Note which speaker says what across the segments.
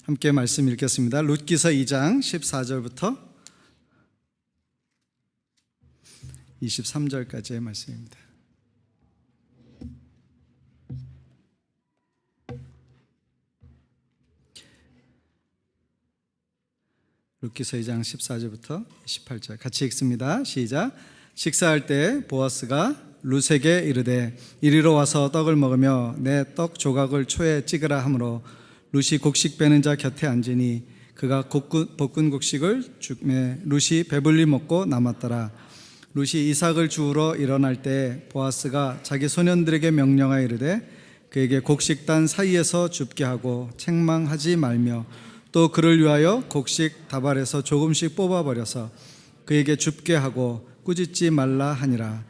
Speaker 1: 함께 말씀 읽겠습니다. 룻기서 2장 14절부터 23절까지의 말씀입니다. 룻기서 2장 14절부터 28절 같이 읽습니다. 시작. 식사할 때 보아스가 룻에게 이르되 이리로 와서 떡을 먹으며 내 떡 조각을 초에 찍으라 하므로 룻이 곡식 빼는 자 곁에 앉으니 그가 볶은 곡식을 주매 룻이 배불리 먹고 남았더라. 룻이 이삭을 주우러 일어날 때 보아스가 자기 소년들에게 명령하여 이르되 그에게 곡식단 사이에서 줍게 하고 책망하지 말며 또 그를 위하여 곡식 다발에서 조금씩 뽑아버려서 그에게 줍게 하고 꾸짖지 말라 하니라.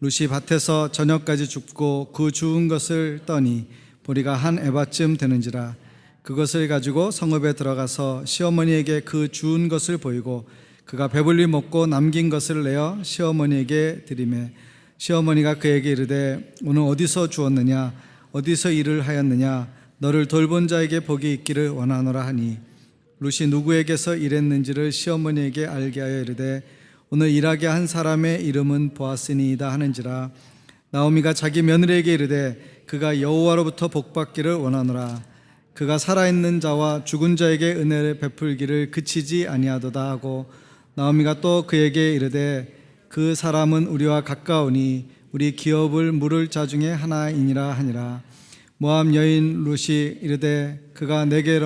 Speaker 1: 룻이 밭에서 저녁까지 줍고 그 주운 것을 떠니 보리가 한 에바쯤 되는지라. 그것을 가지고 성읍에 들어가서 시어머니에게 그 주운 것을 보이고 그가 배불리 먹고 남긴 것을 내어 시어머니에게 드리매 시어머니가 그에게 이르되 오늘 어디서 주었느냐 어디서 일을 하였느냐 너를 돌본 자에게 복이 있기를 원하노라 하니 룻이 누구에게서 일했는지를 시어머니에게 알게 하여 이르되 오늘 일하게 한 사람의 이름은 보아스니이다 하는지라. 나오미가 자기 며느리에게 이르되 그가 여호와로부터 복받기를 원하노라. 그가 살아있는 자와 죽은 자에게 은혜를 베풀기를 그치지 아니하도다 하고 나오미가 또 그에게 이르되 그 사람은 우리와 가까우니 우리 기업을 물을 자 중에 하나이니라 하니라. 모압 여인 룻이 이르되 그가 내게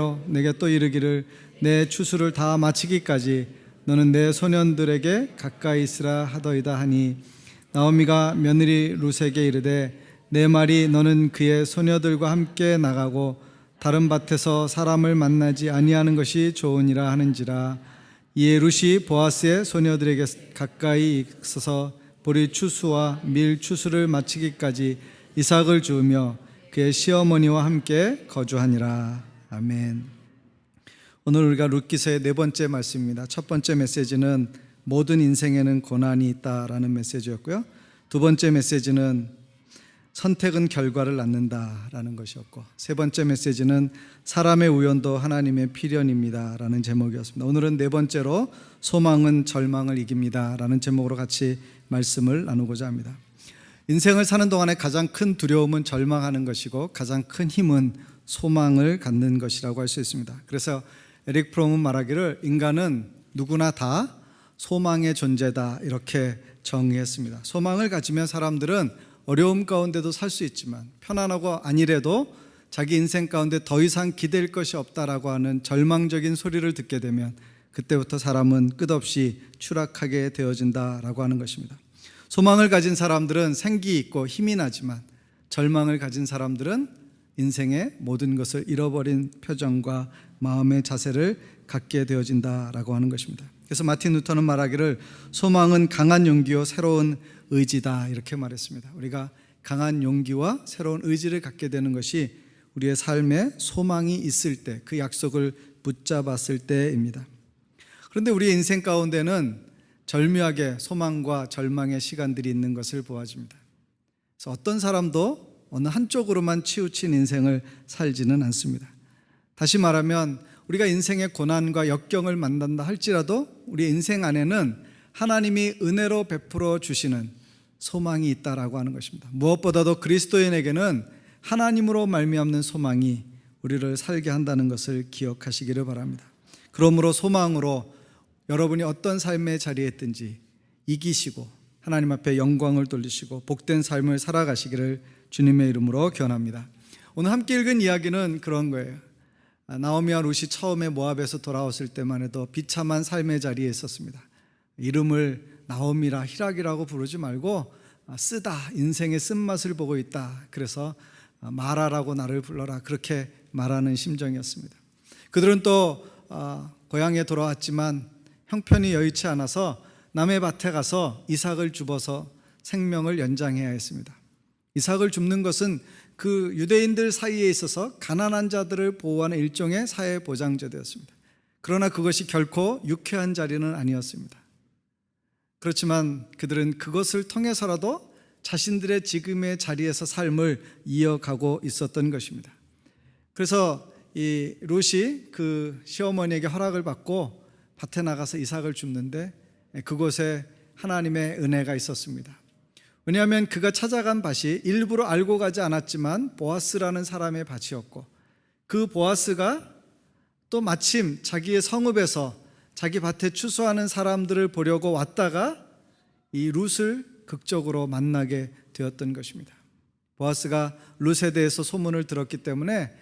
Speaker 1: 또 이르기를 내 추수를 다 마치기까지 너는 내 소년들에게 가까이 있으라 하더이다 하니 나오미가 며느리 룻에게 이르되 내 말이 너는 그의 소녀들과 함께 나가고 다른 밭에서 사람을 만나지 아니하는 것이 좋으니라 하는지라. 이에 룻이 보아스의 소녀들에게 가까이 있어서 보리 추수와 밀 추수를 마치기까지 이삭을 주우며 그의 시어머니와 함께 거주하니라. 아멘. 오늘 우리가 룻기서의 네 번째 말씀입니다. 첫 번째 메시지는 모든 인생에는 고난이 있다라는 메시지였고요. 두 번째 메시지는 선택은 결과를 낳는다라는 것이었고 세 번째 메시지는 사람의 우연도 하나님의 필연입니다라는 제목이었습니다. 오늘은 네 번째로 소망은 절망을 이깁니다라는 제목으로 같이 말씀을 나누고자 합니다. 인생을 사는 동안에 가장 큰 두려움은 절망하는 것이고 가장 큰 힘은 소망을 갖는 것이라고 할 수 있습니다. 그래서 에릭 프롬은 말하기를 인간은 누구나 다 소망의 존재다 이렇게 정의했습니다. 소망을 가지면 사람들은 어려움 가운데도 살 수 있지만 편안하고 아니래도 자기 인생 가운데 더 이상 기댈 것이 없다라고 하는 절망적인 소리를 듣게 되면 그때부터 사람은 끝없이 추락하게 되어진다라고 하는 것입니다. 소망을 가진 사람들은 생기 있고 힘이 나지만 절망을 가진 사람들은 인생의 모든 것을 잃어버린 표정과 마음의 자세를 갖게 되어진다라고 하는 것입니다. 그래서 마틴 루터는 말하기를 소망은 강한 용기요 새로운 의지다 이렇게 말했습니다. 우리가 강한 용기와 새로운 의지를 갖게 되는 것이 우리의 삶에 소망이 있을 때, 그 약속을 붙잡았을 때입니다. 그런데 우리의 인생 가운데는 절묘하게 소망과 절망의 시간들이 있는 것을 보아집니다. 그래서 어떤 사람도 어느 한쪽으로만 치우친 인생을 살지는 않습니다. 다시 말하면 우리가 인생의 고난과 역경을 만난다 할지라도 우리 인생 안에는 하나님이 은혜로 베풀어 주시는 소망이 있다라고 하는 것입니다. 무엇보다도 그리스도인에게는 하나님으로 말미암는 소망이 우리를 살게 한다는 것을 기억하시기를 바랍니다. 그러므로 소망으로 여러분이 어떤 삶의 자리에 있든지 이기시고 하나님 앞에 영광을 돌리시고 복된 삶을 살아가시기를 주님의 이름으로 기원합니다. 오늘 함께 읽은 이야기는 그런 거예요. 나오미와 룻이 처음에 모압에서 돌아왔을 때만 해도 비참한 삶의 자리에 있었습니다. 이름을 나오미라 히락이라고 부르지 말고 쓰다, 인생의 쓴맛을 보고 있다. 그래서 마라라고 나를 불러라 그렇게 말하는 심정이었습니다. 그들은 또 고향에 돌아왔지만 형편이 여의치 않아서 남의 밭에 가서 이삭을 줍어서 생명을 연장해야 했습니다. 이삭을 줍는 것은 그 유대인들 사이에 있어서 가난한 자들을 보호하는 일종의 사회보장제도였습니다. 그러나 그것이 결코 유쾌한 자리는 아니었습니다. 그렇지만 그들은 그것을 통해서라도 자신들의 지금의 자리에서 삶을 이어가고 있었던 것입니다. 그래서 이 룻이 그 시어머니에게 허락을 받고 밭에 나가서 이삭을 줍는데 그곳에 하나님의 은혜가 있었습니다. 왜냐하면 그가 찾아간 밭이 일부러 알고 가지 않았지만 보아스라는 사람의 밭이었고, 그 보아스가 또 마침 자기의 성읍에서 자기 밭에 추수하는 사람들을 보려고 왔다가 이 룻을 극적으로 만나게 되었던 것입니다. 보아스가 룻에 대해서 소문을 들었기 때문에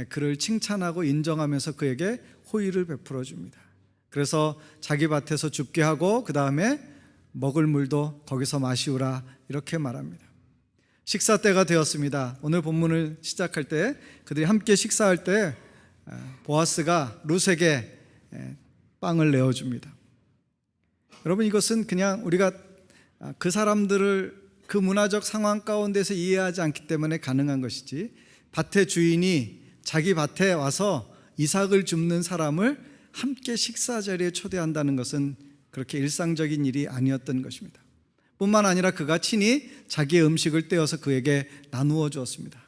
Speaker 1: 그를 칭찬하고 인정하면서 그에게 호의를 베풀어 줍니다. 그래서 자기 밭에서 줍게 하고 그 다음에 먹을 물도 거기서 마시우라 이렇게 말합니다. 식사 때가 되었습니다. 오늘 본문을 시작할 때 그들이 함께 식사할 때 보아스가 룻에게 빵을 내어줍니다. 여러분, 이것은 그냥 우리가 그 사람들을 그 문화적 상황 가운데서 이해하지 않기 때문에 가능한 것이지, 밭의 주인이 자기 밭에 와서 이삭을 줍는 사람을 함께 식사 자리에 초대한다는 것은 그렇게 일상적인 일이 아니었던 것입니다. 뿐만 아니라 그가 친히 자기의 음식을 떼어서 그에게 나누어 주었습니다.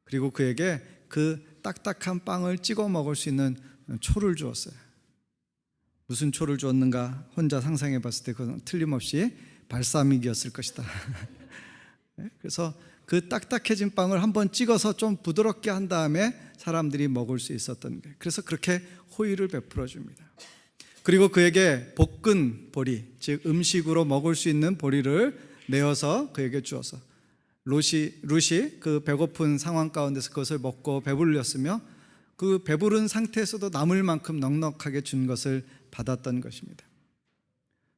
Speaker 1: 그리고 그에게 그 딱딱한 빵을 찍어 먹을 수 있는 초를 주었어요. 무슨 초를 주었는가 혼자 상상해 봤을 때 그건 틀림없이 발사믹이었을 것이다. 그래서 그 딱딱해진 빵을 한번 찍어서 좀 부드럽게 한 다음에 사람들이 먹을 수 있었던 거예요. 그래서 그렇게 호의를 베풀어 줍니다. 그리고 그에게 볶은 보리, 즉 음식으로 먹을 수 있는 보리를 내어서 그에게 주어서 룻이 그 배고픈 상황 가운데서 그것을 먹고 배불렸으며 그 배부른 상태에서도 남을 만큼 넉넉하게 준 것을 받았던 것입니다.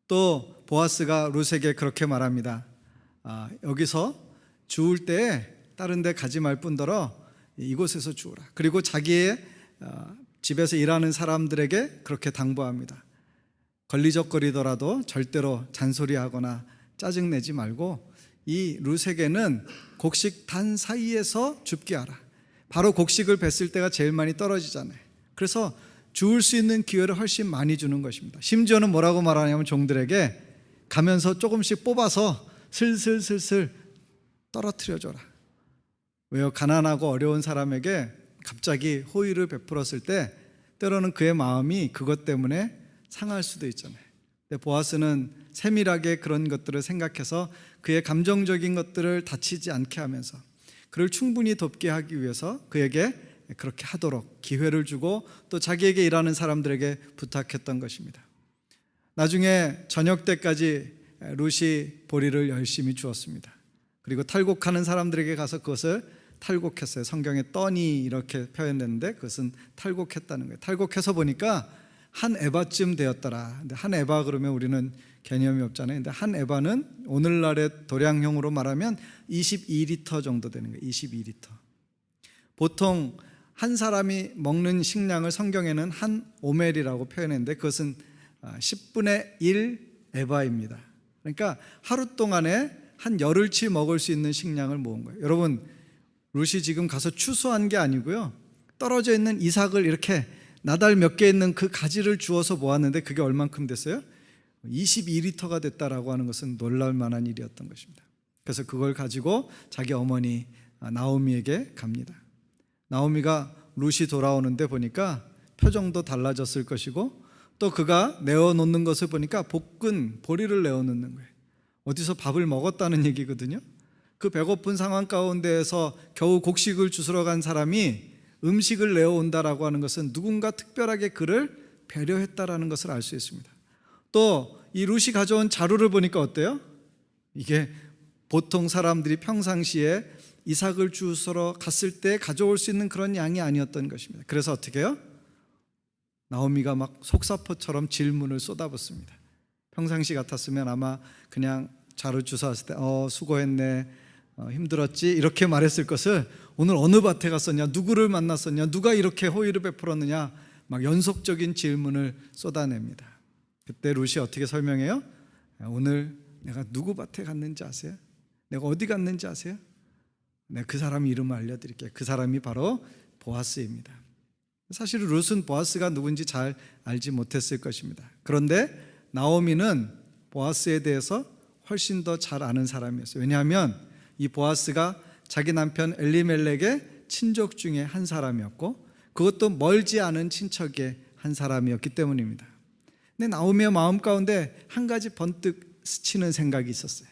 Speaker 1: 또 보아스가 룻에게 그렇게 말합니다. 여기서 주울 때 다른 데 가지 말 뿐더러 이곳에서 주우라. 그리고 자기의 집에서 일하는 사람들에게 그렇게 당부합니다. 걸리적거리더라도 절대로 잔소리하거나 짜증내지 말고 이 룻에게는 곡식 단 사이에서 줍게 하라. 바로 곡식을 뱄을 때가 제일 많이 떨어지잖아요. 그래서 주울 수 있는 기회를 훨씬 많이 주는 것입니다. 심지어는 뭐라고 말하냐면 종들에게 가면서 조금씩 뽑아서 슬슬슬슬 떨어뜨려 줘라. 왜요? 가난하고 어려운 사람에게 갑자기 호의를 베풀었을 때 때로는 그의 마음이 그것 때문에 상할 수도 있잖아요. 근데 보아스는 세밀하게 그런 것들을 생각해서 그의 감정적인 것들을 다치지 않게 하면서 그를 충분히 돕게 하기 위해서 그에게 그렇게 하도록 기회를 주고 또 자기에게 일하는 사람들에게 부탁했던 것입니다. 나중에 저녁 때까지 룻이 보리를 열심히 주었습니다. 그리고 탈곡하는 사람들에게 가서 그것을 탈곡했어요. 성경에 떠니 이렇게 표현됐는데 그것은 탈곡했다는 거예요. 탈곡해서 보니까 한 에바쯤 되었더라. 근데 한 에바 그러면 우리는 개념이 없잖아요. 근데 한 에바는 오늘날의 도량형으로 말하면 22리터 정도 되는 거예요. 22리터. 보통 한 사람이 먹는 식량을 성경에는 한 오멜이라고 표현했는데 그것은 10분의 1 에바입니다. 그러니까 하루 동안에 한 열흘치 먹을 수 있는 식량을 모은 거예요. 여러분, 룻이 지금 가서 추수한 게 아니고요, 떨어져 있는 이삭을 이렇게 나달 몇 개 있는 그 가지를 주워서 모았는데 그게 얼만큼 됐어요? 22리터가 됐다라고 하는 것은 놀랄 만한 일이었던 것입니다. 그래서 그걸 가지고 자기 어머니 나오미에게 갑니다. 나오미가 룻이 돌아오는데 보니까 표정도 달라졌을 것이고 또 그가 내어놓는 것을 보니까 볶은 보리를 내어놓는 거예요. 어디서 밥을 먹었다는 얘기거든요. 그 배고픈 상황 가운데에서 겨우 곡식을 주스러 간 사람이 음식을 내어온다라고 하는 것은 누군가 특별하게 그를 배려했다라는 것을 알 수 있습니다. 또 이 룻이 가져온 자루를 보니까 어때요? 이게 보통 사람들이 평상시에 이삭을 주스러 갔을 때 가져올 수 있는 그런 양이 아니었던 것입니다. 그래서 어떻게 해요? 나오미가 막 속사포처럼 질문을 쏟아붓습니다. 평상시 같았으면 아마 그냥 자루 주워왔을 때 수고했네, 힘들었지 이렇게 말했을 것을 오늘 어느 밭에 갔었냐, 누구를 만났었냐, 누가 이렇게 호의를 베풀었느냐, 막 연속적인 질문을 쏟아냅니다. 그때 룻이 어떻게 설명해요? 오늘 내가 누구 밭에 갔는지 아세요? 내가 어디 갔는지 아세요? 내가 그 사람 이름을 알려드릴게요. 그 사람이 바로 보아스입니다. 사실 룻은 보아스가 누군지 잘 알지 못했을 것입니다. 그런데 나오미는 보아스에 대해서 훨씬 더 잘 아는 사람이었어요. 왜냐하면 이 보아스가 자기 남편 엘리멜렉의 친족 중에 한 사람이었고 그 그것도 멀지 않은 친척의 한 사람이었기 때문입니다. 근데 나오미의 마음 가운데 한 가지 번뜩 스치는 생각이 있었어요.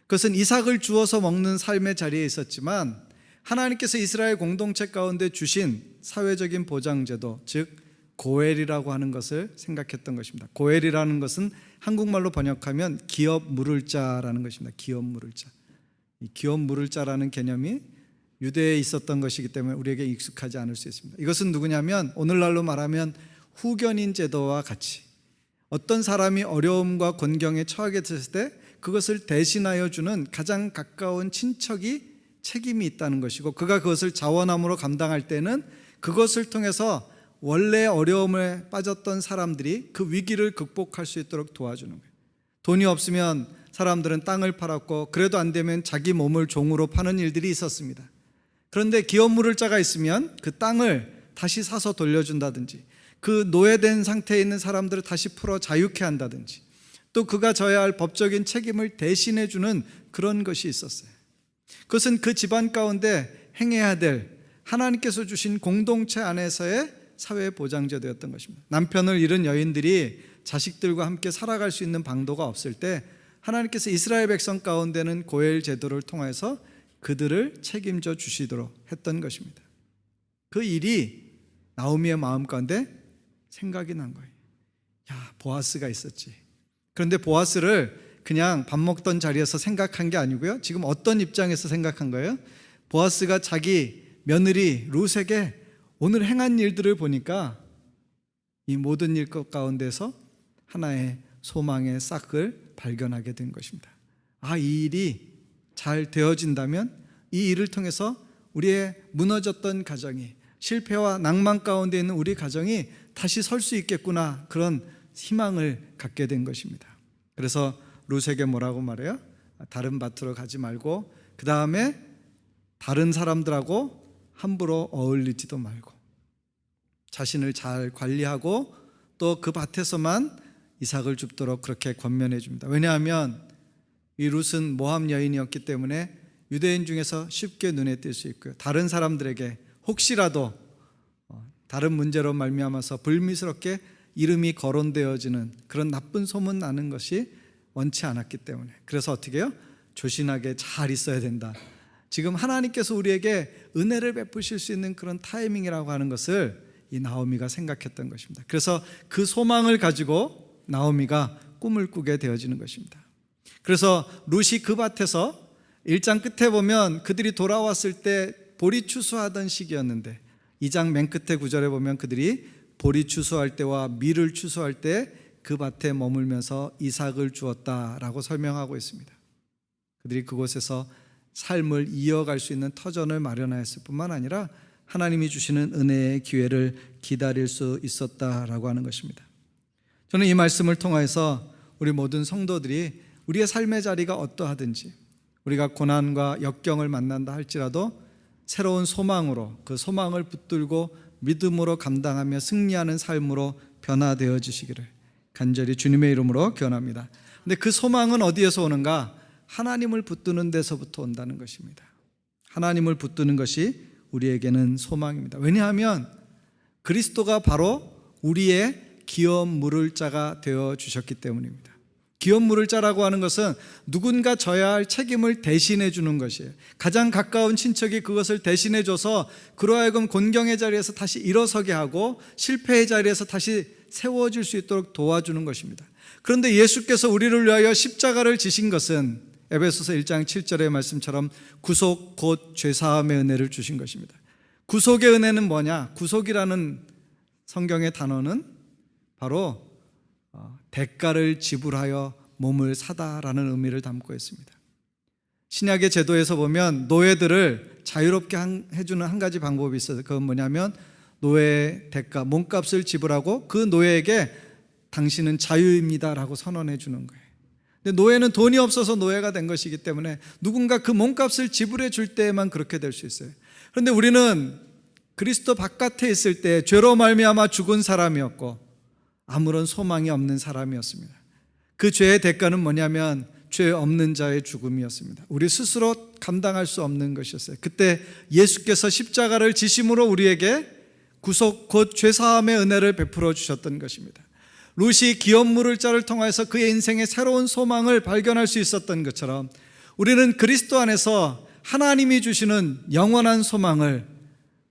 Speaker 1: 그것은 이삭을 주어서 먹는 삶의 자리에 있었지만 하나님께서 이스라엘 공동체 가운데 주신 사회적인 보장제도, 즉 고엘이라고 하는 것을 생각했던 것입니다. 고엘이라는 것은 한국말로 번역하면 기업 물을 자라는 것입니다. 기업 물을 자. 이 기업 물을 자라는 개념이 유대에 있었던 것이기 때문에 우리에게 익숙하지 않을 수 있습니다. 이것은 누구냐면 오늘날로 말하면 후견인 제도와 같이 어떤 사람이 어려움과 곤경에 처하게 됐을 때 그것을 대신하여 주는 가장 가까운 친척이 책임이 있다는 것이고, 그가 그것을 자원함으로 감당할 때는 그것을 통해서 원래 어려움에 빠졌던 사람들이 그 위기를 극복할 수 있도록 도와주는 거예요. 돈이 없으면 사람들은 땅을 팔았고, 그래도 안 되면 자기 몸을 종으로 파는 일들이 있었습니다. 그런데 기업 물을 자가 있으면 그 땅을 다시 사서 돌려준다든지, 그 노예된 상태에 있는 사람들을 다시 풀어 자유케 한다든지, 또 그가 져야 할 법적인 책임을 대신해 주는 그런 것이 있었어요. 그것은 그 집안 가운데 행해야 될 하나님께서 주신 공동체 안에서의 사회보장제도였던 것입니다. 남편을 잃은 여인들이 자식들과 함께 살아갈 수 있는 방도가 없을 때 하나님께서 이스라엘 백성 가운데는 고엘 제도를 통해서 그들을 책임져 주시도록 했던 것입니다. 그 일이 나오미의 마음 가운데 생각이 난 거예요. 야, 보아스가 있었지. 그런데 보아스를 그냥 밥 먹던 자리에서 생각한 게 아니고요, 지금 어떤 입장에서 생각한 거예요? 보아스가 자기 며느리 룻에게 오늘 행한 일들을 보니까 이 모든 일 가운데서 하나의 소망의 싹을 발견하게 된 것입니다. 아, 이 일이 잘 되어진다면 이 일을 통해서 우리의 무너졌던 가정이, 실패와 낭만 가운데 있는 우리 가정이 다시 설 수 있겠구나, 그런 희망을 갖게 된 것입니다. 그래서 룻에게 뭐라고 말해요? 다른 밭으로 가지 말고, 그 다음에 다른 사람들하고 함부로 어울리지도 말고 자신을 잘 관리하고 또 그 밭에서만 이삭을 줍도록 그렇게 권면해 줍니다. 왜냐하면 이 룻은 모함 여인이었기 때문에 유대인 중에서 쉽게 눈에 띌 수 있고요, 다른 사람들에게 혹시라도 다른 문제로 말미암아서 불미스럽게 이름이 거론되어지는 그런 나쁜 소문 나는 것이 원치 않았기 때문에, 그래서 어떻게 해요? 조신하게 잘 있어야 된다. 지금 하나님께서 우리에게 은혜를 베푸실 수 있는 그런 타이밍이라고 하는 것을 이 나오미가 생각했던 것입니다. 그래서 그 소망을 가지고 나오미가 꿈을 꾸게 되어지는 것입니다. 그래서 룻이 그 밭에서 1장 끝에 보면 그들이 돌아왔을 때 보리 추수하던 시기였는데, 2장 맨 끝에 9절에 보면 그들이 보리 추수할 때와 밀을 추수할 때 그 밭에 머물면서 이삭을 주었다라고 설명하고 있습니다. 그들이 그곳에서 삶을 이어갈 수 있는 터전을 마련하였을 뿐만 아니라 하나님이 주시는 은혜의 기회를 기다릴 수 있었다라고 하는 것입니다. 저는 이 말씀을 통해서 우리 모든 성도들이 우리의 삶의 자리가 어떠하든지, 우리가 고난과 역경을 만난다 할지라도 새로운 소망으로, 그 소망을 붙들고 믿음으로 감당하며 승리하는 삶으로 변화되어 주시기를 간절히 주님의 이름으로 기원합니다. 근데 그 소망은 어디에서 오는가? 하나님을 붙드는 데서부터 온다는 것입니다. 하나님을 붙드는 것이 우리에게는 소망입니다. 왜냐하면 그리스도가 바로 우리의 기업 물을 자가 되어 주셨기 때문입니다. 기업 물을 자라고 하는 것은 누군가 져야 할 책임을 대신해 주는 것이에요. 가장 가까운 친척이 그것을 대신해 줘서 그로 하여금 곤경의 자리에서 다시 일어서게 하고 실패의 자리에서 다시 세워질 수 있도록 도와주는 것입니다. 그런데 예수께서 우리를 위하여 십자가를 지신 것은 에베소서 1장 7절의 말씀처럼 구속 곧 죄사함의 은혜를 주신 것입니다. 구속의 은혜는 뭐냐? 구속이라는 성경의 단어는 바로 대가를 지불하여 몸을 사다라는 의미를 담고 있습니다. 신약의 제도에서 보면 노예들을 자유롭게 해주는 한 가지 방법이 있어요. 그건 뭐냐면 노예 대가, 몸값을 지불하고 그 노예에게 당신은 자유입니다 라고 선언해 주는 거예요. 근데 노예는 돈이 없어서 노예가 된 것이기 때문에 누군가 그 몸값을 지불해 줄 때에만 그렇게 될 수 있어요. 그런데 우리는 그리스도 바깥에 있을 때 죄로 말미암아 죽은 사람이었고 아무런 소망이 없는 사람이었습니다. 그 죄의 대가는 뭐냐면 죄 없는 자의 죽음이었습니다. 우리 스스로 감당할 수 없는 것이었어요. 그때 예수께서 십자가를 지심으로 우리에게 구속 곧 죄사함의 은혜를 베풀어 주셨던 것입니다. 룻이 기업물을 자를 통해서 그의 인생의 새로운 소망을 발견할 수 있었던 것처럼 우리는 그리스도 안에서 하나님이 주시는 영원한 소망을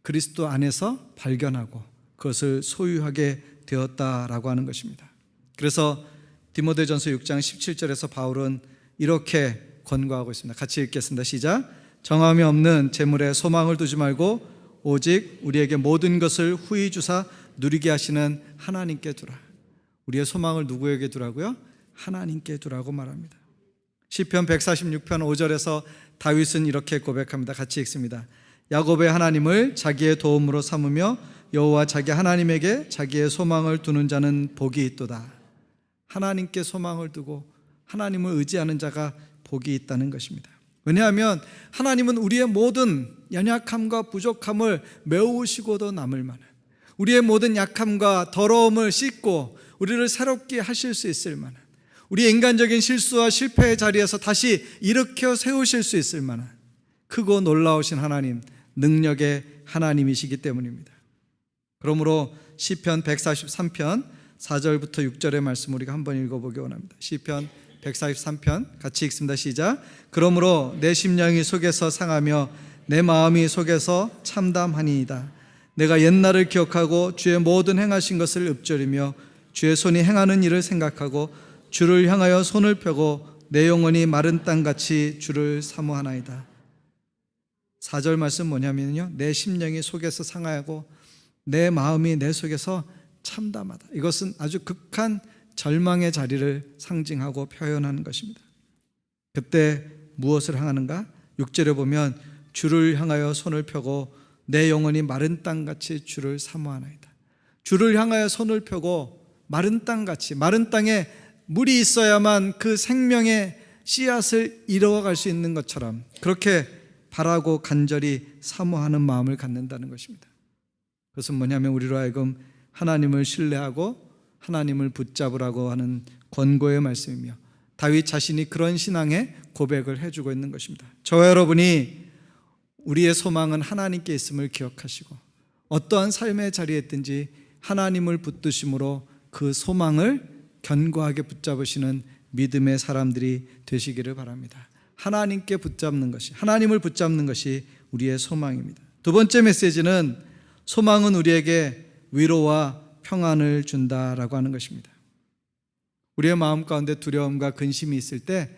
Speaker 1: 그리스도 안에서 발견하고 그것을 소유하게 되었다라고 하는 것입니다. 그래서 디모데전서 6장 17절에서 바울은 이렇게 권고하고 있습니다. 같이 읽겠습니다. 시작. 정함이 없는 재물에 소망을 두지 말고 오직 우리에게 모든 것을 후히 주사 누리게 하시는 하나님께 두라. 우리의 소망을 누구에게 두라고요? 하나님께 두라고 말합니다. 시편 146편 5절에서 다윗은 이렇게 고백합니다. 같이 읽습니다. 야곱의 하나님을 자기의 도움으로 삼으며 여호와 자기 하나님에게 자기의 소망을 두는 자는 복이 있도다. 하나님께 소망을 두고 하나님을 의지하는 자가 복이 있다는 것입니다. 왜냐하면 하나님은 우리의 모든 연약함과 부족함을 메우시고도 남을 만한, 우리의 모든 약함과 더러움을 씻고 우리를 새롭게 하실 수 있을 만한, 우리의 인간적인 실수와 실패의 자리에서 다시 일으켜 세우실 수 있을 만한 크고 놀라우신 하나님, 능력의 하나님이시기 때문입니다. 그러므로 시편 143편 4절부터 6절의 말씀 우리가 한번 읽어보기 원합니다. 시편 143편 같이 읽습니다. 시작. 그러므로 내 심령이 속에서 상하며 내 마음이 속에서 참담하니이다. 내가 옛날을 기억하고 주의 모든 행하신 것을 읊조리며 주의 손이 행하는 일을 생각하고 주를 향하여 손을 펴고 내 영혼이 마른 땅같이 주를 사모하나이다. 4절 말씀 뭐냐면요, 내 심령이 속에서 상하고 내 마음이 내 속에서 참담하다. 이것은 아주 극한 절망의 자리를 상징하고 표현하는 것입니다. 그때 무엇을 향하는가? 6절에 보면 주를 향하여 손을 펴고 내 영혼이 마른 땅같이 주를 사모하나이다. 주를 향하여 손을 펴고 마른 땅같이, 마른 땅에 물이 있어야만 그 생명의 씨앗을 이루어갈 수 있는 것처럼 그렇게 바라고 간절히 사모하는 마음을 갖는다는 것입니다. 그것은 뭐냐면 우리로 하여금 하나님을 신뢰하고 하나님을 붙잡으라고 하는 권고의 말씀이며 다윗 자신이 그런 신앙의 고백을 해주고 있는 것입니다. 저와 여러분이 우리의 소망은 하나님께 있음을 기억하시고 어떠한 삶의 자리에 있든지 하나님을 붙드심으로 그 소망을 견고하게 붙잡으시는 믿음의 사람들이 되시기를 바랍니다. 하나님께 붙잡는 것이, 하나님을 붙잡는 것이 우리의 소망입니다. 두 번째 메시지는 소망은 우리에게 위로와 평안을 준다라고 하는 것입니다. 우리의 마음 가운데 두려움과 근심이 있을 때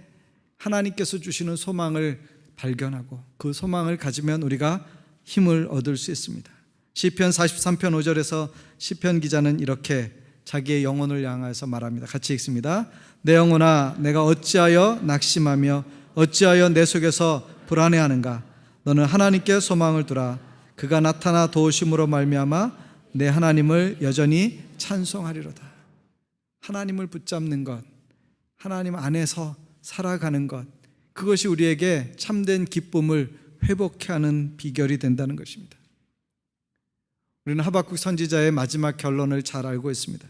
Speaker 1: 하나님께서 주시는 소망을 발견하고 그 소망을 가지면 우리가 힘을 얻을 수 있습니다. 시편 43편 5절에서 시편 기자는 이렇게 자기의 영혼을 향해서 말합니다. 같이 읽습니다. 내 영혼아, 내가 어찌하여 낙심하며 어찌하여 내 속에서 불안해하는가? 너는 하나님께 소망을 두라. 그가 나타나 도우심으로 말미암아 내 하나님을 여전히 찬송하리로다. 하나님을 붙잡는 것, 하나님 안에서 살아가는 것, 그것이 우리에게 참된 기쁨을 회복케 하는 비결이 된다는 것입니다. 우리는 하박국 선지자의 마지막 결론을 잘 알고 있습니다.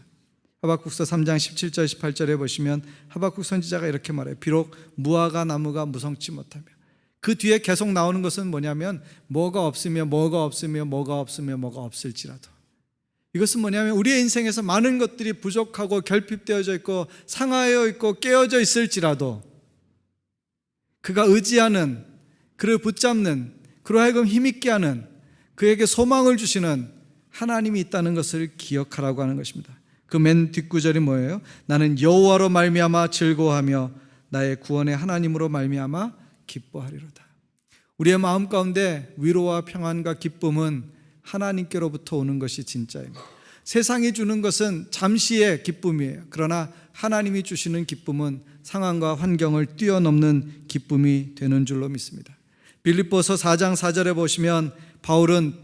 Speaker 1: 하박국서 3장 17절 18절에 보시면 하박국 선지자가 이렇게 말해요. 비록 무화과 나무가 무성치 못하며, 그 뒤에 계속 나오는 것은 뭐냐면 뭐가 없으며 뭐가 없으며 뭐가 없으며 뭐가 없을지라도, 이것은 뭐냐면 우리의 인생에서 많은 것들이 부족하고 결핍되어져 있고 상하여 있고 깨어져 있을지라도 그가 의지하는, 그를 붙잡는, 그로 하여금 힘있게 하는, 그에게 소망을 주시는 하나님이 있다는 것을 기억하라고 하는 것입니다. 그 맨 뒷구절이 뭐예요? 나는 여호와로 말미암아 즐거워하며 나의 구원의 하나님으로 말미암아 기뻐하리로다. 우리의 마음 가운데 위로와 평안과 기쁨은 하나님께로부터 오는 것이 진짜입니다. 세상이 주는 것은 잠시의 기쁨이에요. 그러나 하나님이 주시는 기쁨은 상황과 환경을 뛰어넘는 기쁨이 되는 줄로 믿습니다. 빌립보서 4장 4절에 보시면 바울은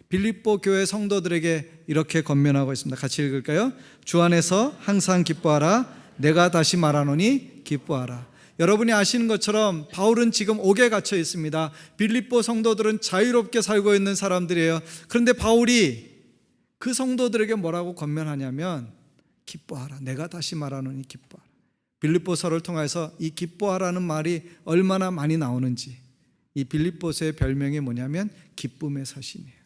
Speaker 1: 빌립보 교회 성도들에게 이렇게 권면하고 있습니다. 같이 읽을까요? 주 안에서 항상 기뻐하라. 내가 다시 말하노니 기뻐하라. 여러분이 아시는 것처럼 바울은 지금 옥에 갇혀 있습니다. 빌립보 성도들은 자유롭게 살고 있는 사람들이에요. 그런데 바울이 그 성도들에게 뭐라고 권면하냐면 기뻐하라. 내가 다시 말하노니 기뻐하라. 빌립보서를 통해서 이 기뻐하라는 말이 얼마나 많이 나오는지, 이 빌립보서의 별명이 뭐냐면 기쁨의 서신이에요.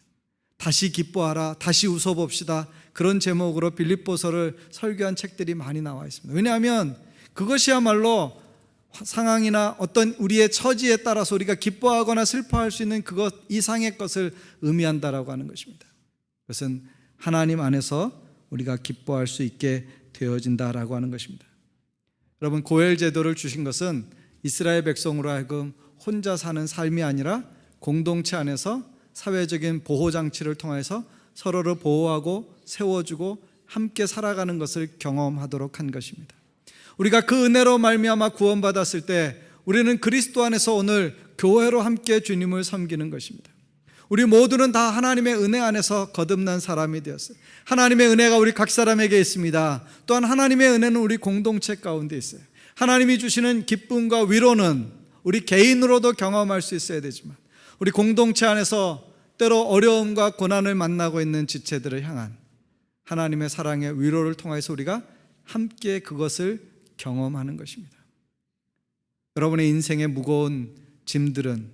Speaker 1: 다시 기뻐하라, 다시 웃어봅시다, 그런 제목으로 빌립보서를 설교한 책들이 많이 나와 있습니다. 왜냐하면 그것이야말로 상황이나 어떤 우리의 처지에 따라서 우리가 기뻐하거나 슬퍼할 수 있는 그것 이상의 것을 의미한다라고 하는 것입니다. 그것은 하나님 안에서 우리가 기뻐할 수 있게 되어진다라고 하는 것입니다. 여러분, 고엘 제도를 주신 것은 이스라엘 백성으로 하여금 혼자 사는 삶이 아니라 공동체 안에서 사회적인 보호장치를 통해서 서로를 보호하고 세워주고 함께 살아가는 것을 경험하도록 한 것입니다. 우리가 그 은혜로 말미암아 구원받았을 때 우리는 그리스도 안에서 오늘 교회로 함께 주님을 섬기는 것입니다. 우리 모두는 다 하나님의 은혜 안에서 거듭난 사람이 되었어요. 하나님의 은혜가 우리 각 사람에게 있습니다. 또한 하나님의 은혜는 우리 공동체 가운데 있어요. 하나님이 주시는 기쁨과 위로는 우리 개인으로도 경험할 수 있어야 되지만 우리 공동체 안에서 때로 어려움과 고난을 만나고 있는 지체들을 향한 하나님의 사랑의 위로를 통해서 우리가 함께 그것을 경험하는 것입니다. 여러분의 인생의 무거운 짐들은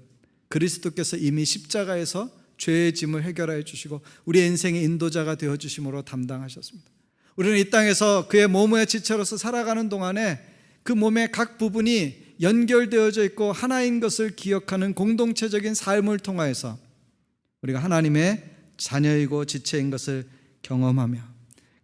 Speaker 1: 그리스도께서 이미 십자가에서 죄의 짐을 해결하여 주시고 우리의 인생의 인도자가 되어 주심으로 담당하셨습니다. 우리는 이 땅에서 그의 몸의 지체로서 살아가는 동안에 그 몸의 각 부분이 연결되어져 있고 하나인 것을 기억하는 공동체적인 삶을 통하여서 우리가 하나님의 자녀이고 지체인 것을 경험하며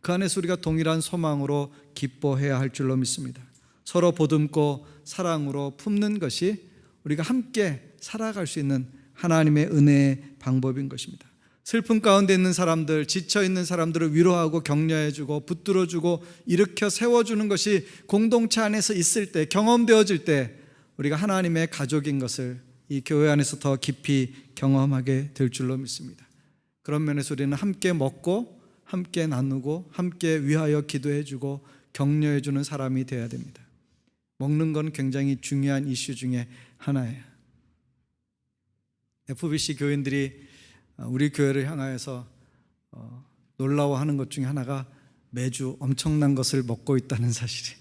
Speaker 1: 그 안에서 우리가 동일한 소망으로 기뻐해야 할 줄로 믿습니다. 서로 보듬고 사랑으로 품는 것이 우리가 함께 살아갈 수 있는 하나님의 은혜의 방법인 것입니다. 슬픔 가운데 있는 사람들, 지쳐있는 사람들을 위로하고 격려해주고 붙들어주고 일으켜 세워주는 것이 공동체 안에서 있을 때, 경험되어질 때 우리가 하나님의 가족인 것을 이 교회 안에서 더 깊이 경험하게 될 줄로 믿습니다. 그런 면에서 우리는 함께 먹고 함께 나누고 함께 위하여 기도해주고 격려해주는 사람이 되어야 됩니다. 먹는 건 굉장히 중요한 이슈 중에 하나예요. FBC 교인들이 우리 교회를 향하여서 놀라워하는 것 중에 하나가 매주 엄청난 것을 먹고 있다는 사실이에요.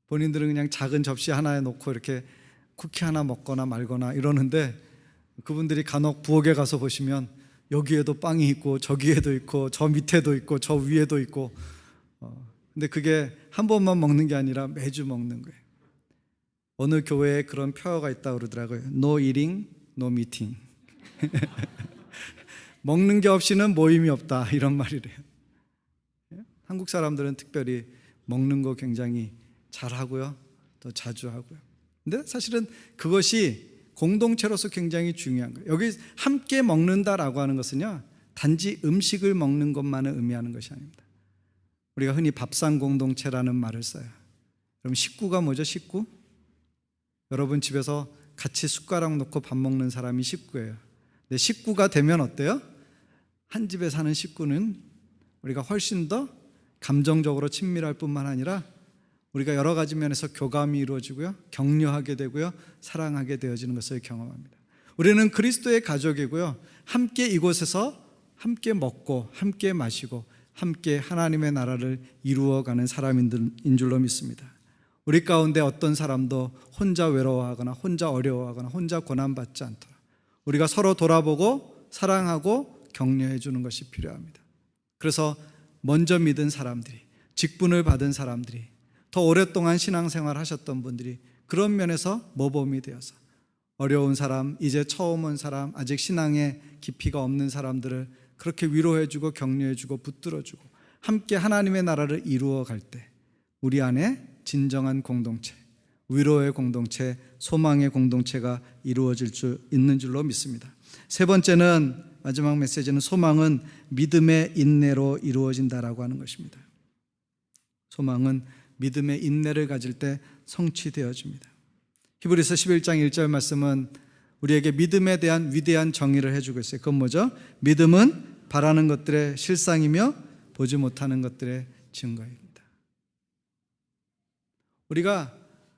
Speaker 1: 본인들은 그냥 작은 접시 하나에 놓고 이렇게 쿠키 하나 먹거나 말거나 이러는데 그분들이 간혹 부엌에 가서 보시면 여기에도 빵이 있고 저기에도 있고 저 밑에도 있고 저 위에도 있고 근데 그게 한 번만 먹는 게 아니라 매주 먹는 거예요. 어느 교회에 그런 표어가 있다고 그러더라고요. No eating, no meeting. 먹는 게 없이는 모임이 없다, 이런 말이래요. 한국 사람들은 특별히 먹는 거 굉장히 잘하고요, 또 자주 하고요. 근데 사실은 그것이 공동체로서 굉장히 중요한 거예요. 여기 함께 먹는다라고 하는 것은요, 단지 음식을 먹는 것만을 의미하는 것이 아닙니다. 우리가 흔히 밥상 공동체라는 말을 써요. 그럼 식구가 뭐죠? 식구? 여러분 집에서 같이 숟가락 놓고 밥 먹는 사람이 식구예요. 근데 식구가 되면 어때요? 한 집에 사는 식구는 우리가 훨씬 더 감정적으로 친밀할 뿐만 아니라 우리가 여러 가지 면에서 교감이 이루어지고요, 격려하게 되고요, 사랑하게 되어지는 것을 경험합니다. 우리는 그리스도의 가족이고요, 함께 이곳에서 함께 먹고 함께 마시고 함께 하나님의 나라를 이루어가는 사람인 줄로 믿습니다. 우리 가운데 어떤 사람도 혼자 외로워하거나 혼자 어려워하거나 혼자 고난받지 않도록 우리가 서로 돌아보고 사랑하고 격려해 주는 것이 필요합니다. 그래서 먼저 믿은 사람들이, 직분을 받은 사람들이, 더 오랫동안 신앙생활 하셨던 분들이 그런 면에서 모범이 되어서 어려운 사람, 이제 처음 온 사람, 아직 신앙의 깊이가 없는 사람들을 그렇게 위로해주고 격려해주고 붙들어주고 함께 하나님의 나라를 이루어 갈 때 우리 안에 진정한 공동체, 위로의 공동체, 소망의 공동체가 이루어질 수 있는 줄로 믿습니다. 세 번째는, 마지막 메시지는 소망은 믿음의 인내로 이루어진다라고 하는 것입니다. 소망은 믿음의 인내를 가질 때 성취되어집니다. 히브리서 11장 1절 말씀은 우리에게 믿음에 대한 위대한 정의를 해주고 있어요. 그건 뭐죠? 믿음은 바라는 것들의 실상이며 보지 못하는 것들의 증거입니다. 우리가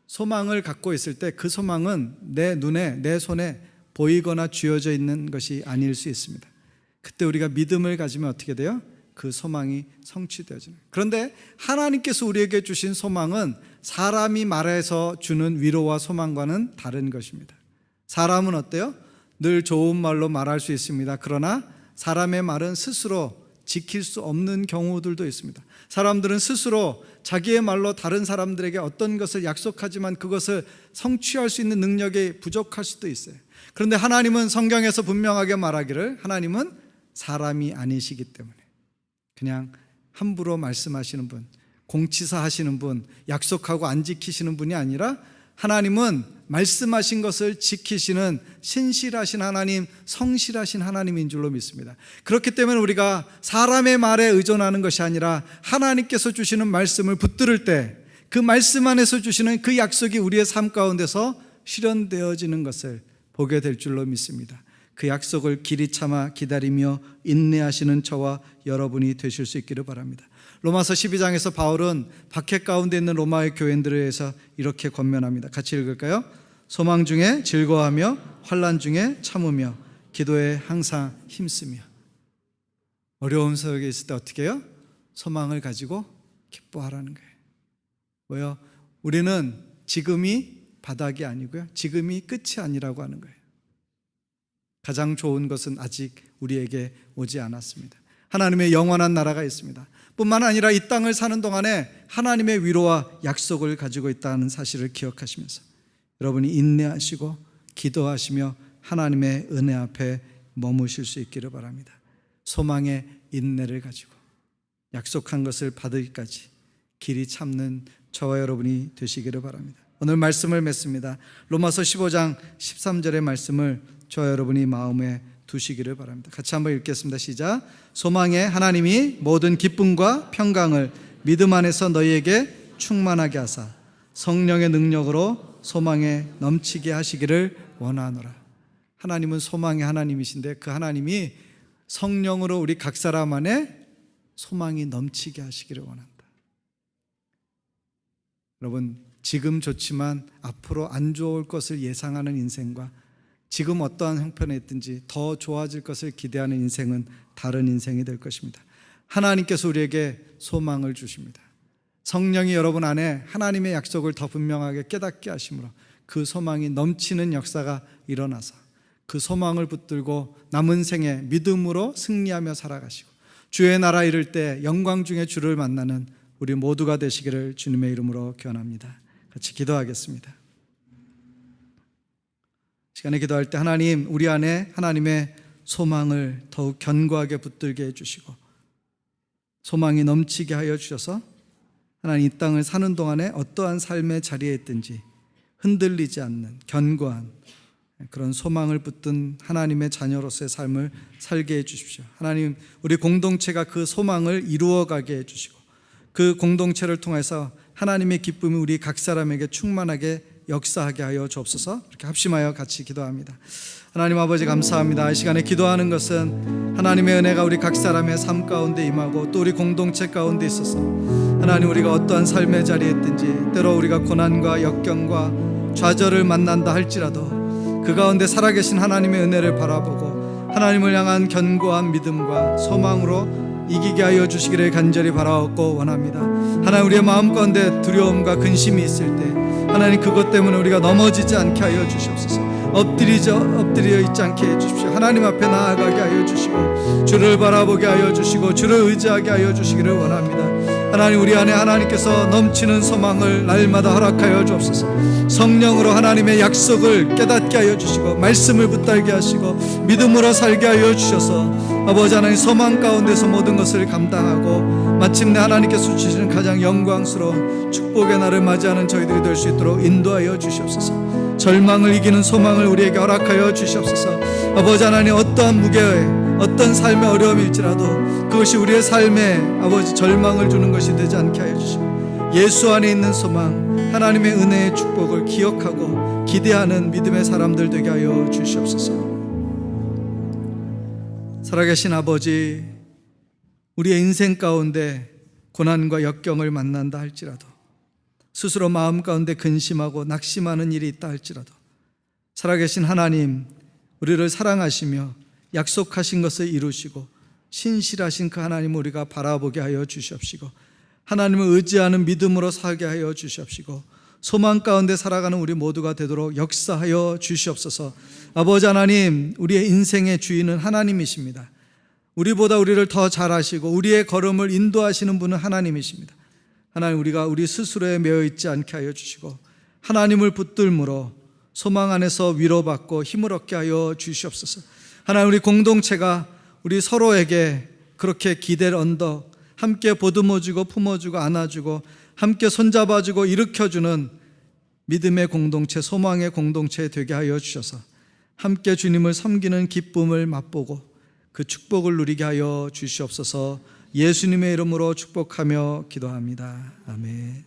Speaker 1: 소망을 갖고 있을 때 그 소망은 내 눈에, 내 손에 보이거나 쥐어져 있는 것이 아닐 수 있습니다. 그때 우리가 믿음을 가지면 어떻게 돼요? 그 소망이 성취되어지는 거예요. 그런데 하나님께서 우리에게 주신 소망은 사람이 말해서 주는 위로와 소망과는 다른 것입니다. 사람은 어때요? 늘 좋은 말로 말할 수 있습니다. 그러나 사람의 말은 스스로 지킬 수 없는 경우들도 있습니다. 사람들은 스스로 자기의 말로 다른 사람들에게 어떤 것을 약속하지만 그것을 성취할 수 있는 능력이 부족할 수도 있어요. 그런데 하나님은 성경에서 분명하게 말하기를 하나님은 사람이 아니시기 때문에 그냥 함부로 말씀하시는 분, 공치사 하시는 분, 약속하고 안 지키시는 분이 아니라 하나님은 말씀하신 것을 지키시는 신실하신 하나님, 성실하신 하나님인 줄로 믿습니다. 그렇기 때문에 우리가 사람의 말에 의존하는 것이 아니라 하나님께서 주시는 말씀을 붙들을 때 그 말씀 안에서 주시는 그 약속이 우리의 삶 가운데서 실현되어지는 것을 보게 될 줄로 믿습니다. 그 약속을 길이 참아 기다리며 인내하시는 저와 여러분이 되실 수 있기를 바랍니다. 로마서 12장에서 바울은 박해 가운데 있는 로마의 교인들에 의해서 이렇게 권면합니다. 같이 읽을까요? 소망 중에 즐거워하며 환난 중에 참으며 기도에 항상 힘쓰며. 어려운 속에 있을 때 어떻게 해요? 소망을 가지고 기뻐하라는 거예요. 왜요? 우리는 지금이 바닥이 아니고요, 지금이 끝이 아니라고 하는 거예요. 가장 좋은 것은 아직 우리에게 오지 않았습니다. 하나님의 영원한 나라가 있습니다. 뿐만 아니라 이 땅을 사는 동안에 하나님의 위로와 약속을 가지고 있다는 사실을 기억하시면서 여러분이 인내하시고 기도하시며 하나님의 은혜 앞에 머무실 수 있기를 바랍니다. 소망의 인내를 가지고 약속한 것을 받을까지 길이 참는 저와 여러분이 되시기를 바랍니다. 오늘 말씀을 맺습니다. 로마서 15장 13절의 말씀을 저와 여러분이 마음에 두시기를 바랍니다. 같이 한번 읽겠습니다. 시작. 소망에 하나님이 모든 기쁨과 평강을 믿음 안에서 너희에게 충만하게 하사 성령의 능력으로 소망에 넘치게 하시기를 원하노라. 하나님은 소망의 하나님이신데 그 하나님이 성령으로 우리 각 사람 안에 소망이 넘치게 하시기를 원한다. 여러분, 지금 좋지만 앞으로 안 좋을 것을 예상하는 인생과 지금 어떠한 형편에 있든지 더 좋아질 것을 기대하는 인생은 다른 인생이 될 것입니다. 하나님께서 우리에게 소망을 주십니다. 성령이 여러분 안에 하나님의 약속을 더 분명하게 깨닫게 하심으로 그 소망이 넘치는 역사가 일어나서 그 소망을 붙들고 남은 생에 믿음으로 승리하며 살아가시고 주의 나라 이룰 때 영광 중에 주를 만나는 우리 모두가 되시기를 주님의 이름으로 기원합니다. 같이 기도하겠습니다. 시간에 기도할 때 하나님, 우리 안에 하나님의 소망을 더욱 견고하게 붙들게 해주시고 소망이 넘치게 하여 주셔서 하나님 이 땅을 사는 동안에 어떠한 삶의 자리에 있든지 흔들리지 않는 견고한 그런 소망을 붙든 하나님의 자녀로서의 삶을 살게 해주십시오. 하나님, 우리 공동체가 그 소망을 이루어가게 해주시고 그 공동체를 통해서 하나님의 기쁨이 우리 각 사람에게 충만하게 역사하게 하여 주옵소서. 이렇게 합심하여 같이 기도합니다. 하나님 아버지 감사합니다. 이 시간에 기도하는 것은 하나님의 은혜가 우리 각 사람의 삶 가운데 임하고 또 우리 공동체 가운데 있어서 하나님, 우리가 어떠한 삶의 자리에 있든지 때로 우리가 고난과 역경과 좌절을 만난다 할지라도 그 가운데 살아계신 하나님의 은혜를 바라보고 하나님을 향한 견고한 믿음과 소망으로 이기게 하여 주시기를 간절히 바라옵고 원합니다. 하나님, 우리의 마음 가운데 두려움과 근심이 있을 때 하나님, 그것 때문에 우리가 넘어지지 않게 하여 주시옵소서. 엎드려 있지 않게 해주십시오. 하나님 앞에 나아가게 하여 주시고 주를 바라보게 하여 주시고 주를 의지하게 하여 주시기를 원합니다. 하나님, 우리 안에 하나님께서 넘치는 소망을 날마다 허락하여 주옵소서. 성령으로 하나님의 약속을 깨닫게 하여 주시고 말씀을 붙들게 하시고 믿음으로 살게 하여 주셔서 아버지 하나님, 소망 가운데서 모든 것을 감당하고 마침내 하나님께서 주시는 가장 영광스러운 축복의 날을 맞이하는 저희들이 될 수 있도록 인도하여 주시옵소서. 절망을 이기는 소망을 우리에게 허락하여 주시옵소서. 아버지 하나님, 어떠한 무게에 어떤 삶의 어려움일지라도 그것이 우리의 삶에 아버지 절망을 주는 것이 되지 않게 하여 주시고 예수 안에 있는 소망, 하나님의 은혜의 축복을 기억하고 기대하는 믿음의 사람들 되게 하여 주시옵소서. 살아계신 아버지, 우리의 인생 가운데 고난과 역경을 만난다 할지라도 스스로 마음 가운데 근심하고 낙심하는 일이 있다 할지라도 살아계신 하나님, 우리를 사랑하시며 약속하신 것을 이루시고 신실하신 그 하나님을 우리가 바라보게 하여 주시옵시고 하나님을 의지하는 믿음으로 살게 하여 주시옵시고 소망 가운데 살아가는 우리 모두가 되도록 역사하여 주시옵소서. 아버지 하나님, 우리의 인생의 주인은 하나님이십니다. 우리보다 우리를 더 잘 아시고 우리의 걸음을 인도하시는 분은 하나님이십니다. 하나님, 우리가 우리 스스로에 매여 있지 않게 하여 주시고 하나님을 붙들므로 소망 안에서 위로받고 힘을 얻게 하여 주시옵소서. 하나님, 우리 공동체가 우리 서로에게 그렇게 기댈 언덕, 함께 보듬어주고 품어주고 안아주고 함께 손잡아주고 일으켜주는 믿음의 공동체, 소망의 공동체 되게 하여 주셔서 함께 주님을 섬기는 기쁨을 맛보고 그 축복을 누리게 하여 주시옵소서. 예수님의 이름으로 축복하며 기도합니다. 아멘.